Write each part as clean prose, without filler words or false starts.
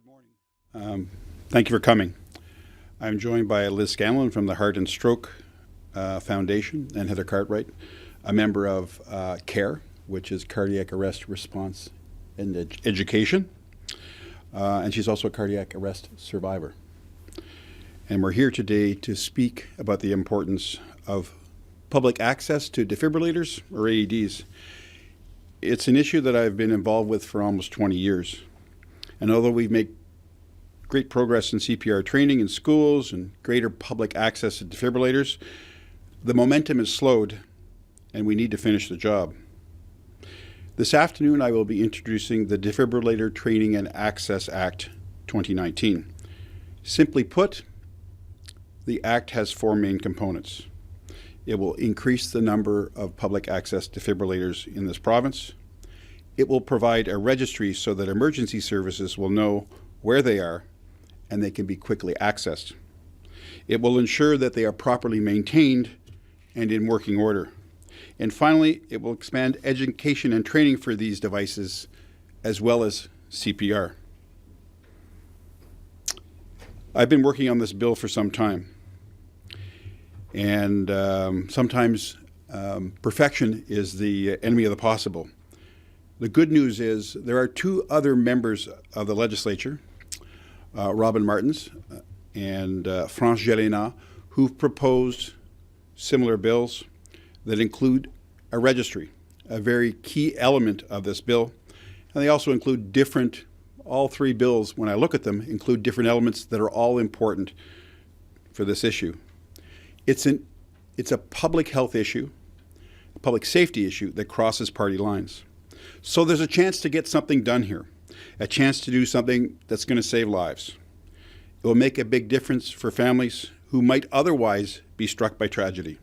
morning. Thank you for coming. I'm joined by Liz Scanlon from the Heart and Stroke Foundation and Heather Cartwright, a member of CARE, which is Cardiac Arrest Response and Education, and she's also a cardiac arrest survivor. And we're here today to speak about the importance of public access to defibrillators, or AEDs. It's an issue that I've been involved with for almost 20 years. And although we've made great progress in CPR training in schools and greater public access to defibrillators, the momentum is slowed and we need to finish the job. This afternoon I will be introducing the Defibrillator Training and Access Act 2019. Simply put, the Act has four main components. It will increase the number of public access defibrillators in this province. It will provide a registry so that emergency services will know where they are and they can be quickly accessed. It will ensure that they are properly maintained and in working order. And finally, it will expand education and training for these devices as well as CPR. I've been working on this bill for some time. And sometimes perfection is the enemy of the possible. The good news is there are two other members of the legislature, Robin Martins and France Gélinas, who've proposed similar bills that include a registry, a very key element of this bill. And they also include all three bills, when I look at them, include different elements that are all important for this issue. It's a public health issue, a public safety issue that crosses party lines. So there's a chance to get something done here, a chance to do something that's going to save lives. It will make a big difference for families who might otherwise be struck by tragedy.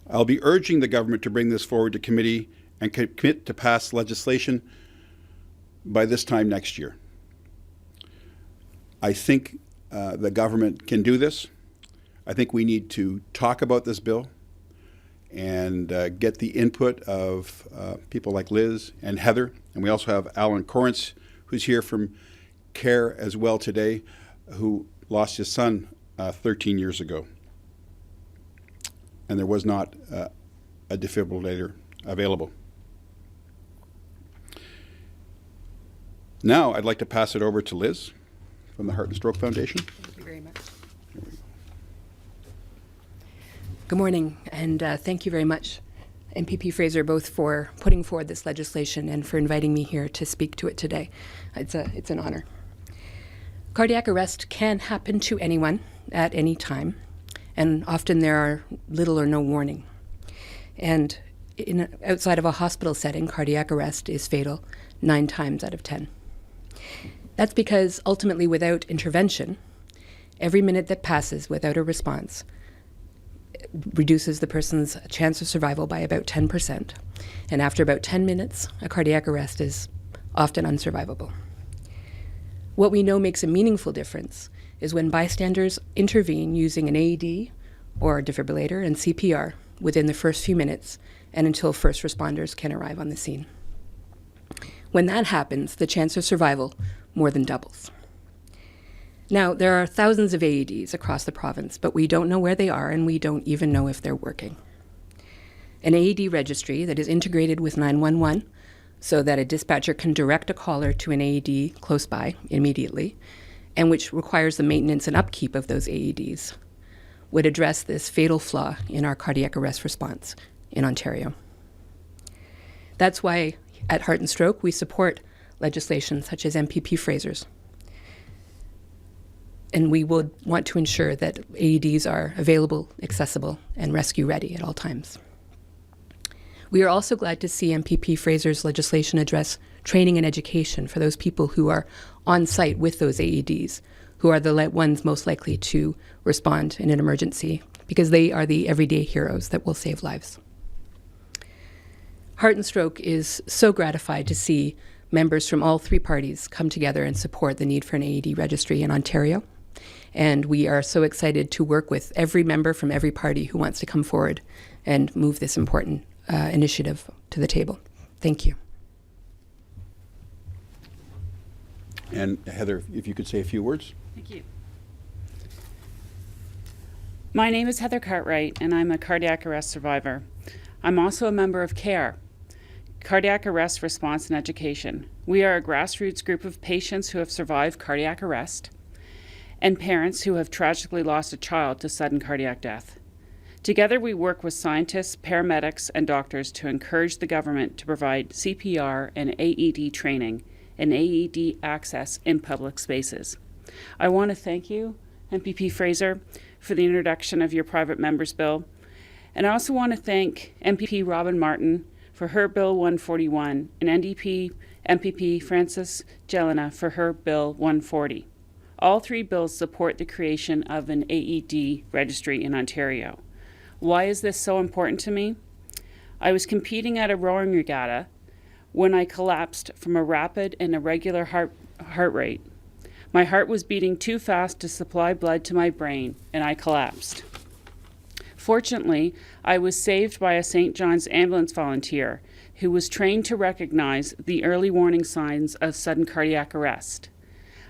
I'll be urging the government to bring this forward to committee and commit to pass legislation by this time next year. I think the government can do this. I think we need to talk about this bill and get the input of people like Liz and Heather. And we also have Alan Corrence, who's here from CARE as well today, who lost his son 13 years ago. And there was not a defibrillator available. Now I'd like to pass it over to Liz from the Heart and Stroke Foundation. Thank you very much. Good morning, and thank you very much, MPP Fraser, both for putting forward this legislation and for inviting me here to speak to it today. It's an honor. Cardiac arrest can happen to anyone at any time, and often there are little or no warning. And outside of a hospital setting, cardiac arrest is fatal 9 times out of 10. That's because ultimately, without intervention, every minute that passes without a response reduces the person's chance of survival by about 10%. And after about 10 minutes, a cardiac arrest is often unsurvivable. What we know makes a meaningful difference is when bystanders intervene using an AED or a defibrillator and CPR within the first few minutes and until first responders can arrive on the scene. When that happens, the chance of survival more than doubles. Now, there are thousands of AEDs across the province, but we don't know where they are and we don't even know if they're working. An AED registry that is integrated with 911 so that a dispatcher can direct a caller to an AED close by immediately, and which requires the maintenance and upkeep of those AEDs, would address this fatal flaw in our cardiac arrest response in Ontario. That's why at Heart and Stroke we support legislation such as MPP Fraser's. And we would want to ensure that AEDs are available, accessible, and rescue ready at all times. We are also glad to see MPP Fraser's legislation address training and education for those people who are on site with those AEDs, who are the ones most likely to respond in an emergency, because they are the everyday heroes that will save lives. Heart and Stroke is so gratified to see members from all three parties come together and support the need for an AED registry in Ontario. And we are so excited to work with every member from every party who wants to come forward and move this important initiative to the table. Thank you. And Heather, if you could say a few words. Thank you. My name is Heather Cartwright, and I'm a cardiac arrest survivor. I'm also a member of CARE, Cardiac Arrest Response and Education. We are a grassroots group of patients who have survived cardiac arrest and parents who have tragically lost a child to sudden cardiac death. Together, we work with scientists, paramedics, and doctors to encourage the government to provide CPR and AED training and AED access in public spaces. I want to thank you, MPP Fraser, for the introduction of your private members bill. And I also want to thank MPP Robin Martin for her Bill 141 and MPP Frances Jelena for her Bill 140. All three bills support the creation of an AED registry in Ontario. Why is this so important to me? I was competing at a rowing regatta when I collapsed from a rapid and irregular heart rate. My heart was beating too fast to supply blood to my brain, and I collapsed. Fortunately, I was saved by a St. John's ambulance volunteer who was trained to recognize the early warning signs of sudden cardiac arrest.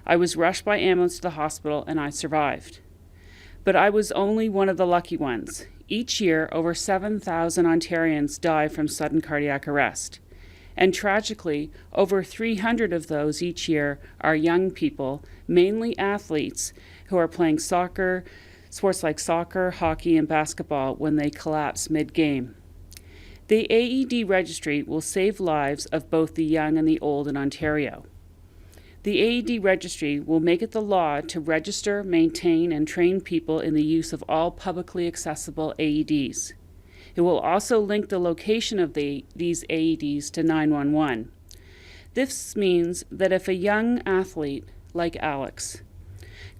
I was rushed by ambulance to the hospital, and I survived. But I was only one of the lucky ones. Each year, over 7,000 Ontarians die from sudden cardiac arrest. And tragically, over 300 of those each year are young people, mainly athletes, who are playing soccer, sports like soccer, hockey, and basketball when they collapse mid-game. The AED registry will save lives of both the young and the old in Ontario. The AED registry will make it the law to register, maintain, and train people in the use of all publicly accessible AEDs. It will also link the location of these AEDs to 911. This means that if a young athlete, like Alex,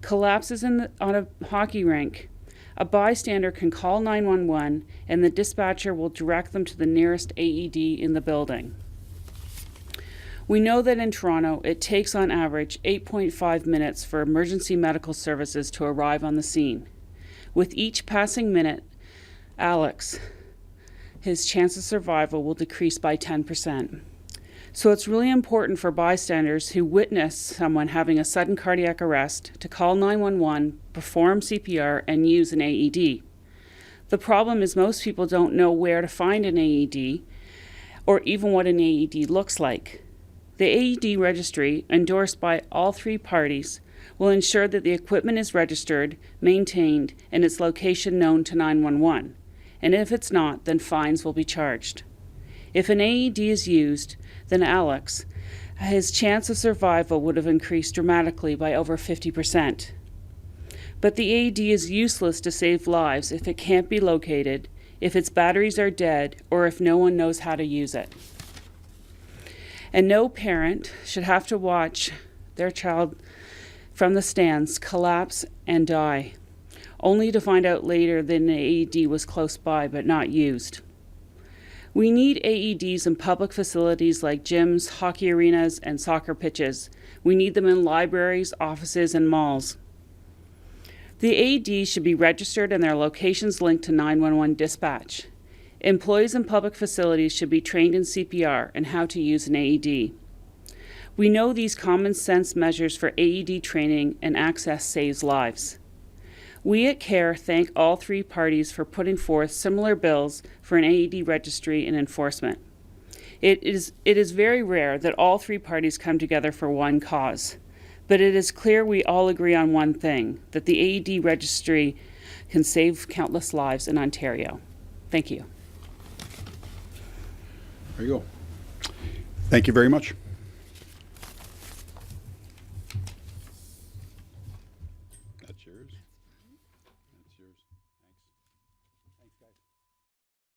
collapses on a hockey rink, a bystander can call 911 and the dispatcher will direct them to the nearest AED in the building. We know that in Toronto, it takes on average 8.5 minutes for emergency medical services to arrive on the scene. With each passing minute, Alex, his chance of survival will decrease by 10%. So it's really important for bystanders who witness someone having a sudden cardiac arrest to call 911, perform CPR, and use an AED. The problem is most people don't know where to find an AED or even what an AED looks like. The AED registry, endorsed by all three parties, will ensure that the equipment is registered, maintained, and its location known to 911. And if it's not, then fines will be charged. If an AED is used, then Alex, his chance of survival would have increased dramatically by over 50%. But the AED is useless to save lives if it can't be located, if its batteries are dead, or if no one knows how to use it. And no parent should have to watch their child from the stands collapse and die, only to find out later that an AED was close by but not used. We need AEDs in public facilities like gyms, hockey arenas, and soccer pitches. We need them in libraries, offices, and malls. The AEDs should be registered and their locations linked to 911 dispatch. Employees in public facilities should be trained in CPR and how to use an AED. We know these common sense measures for AED training and access saves lives. We at CARE thank all three parties for putting forth similar bills for an AED registry and enforcement. It is very rare that all three parties come together for one cause, but it is clear we all agree on one thing, that the AED registry can save countless lives in Ontario. Thank you. There you go. Thank you very much. That's yours.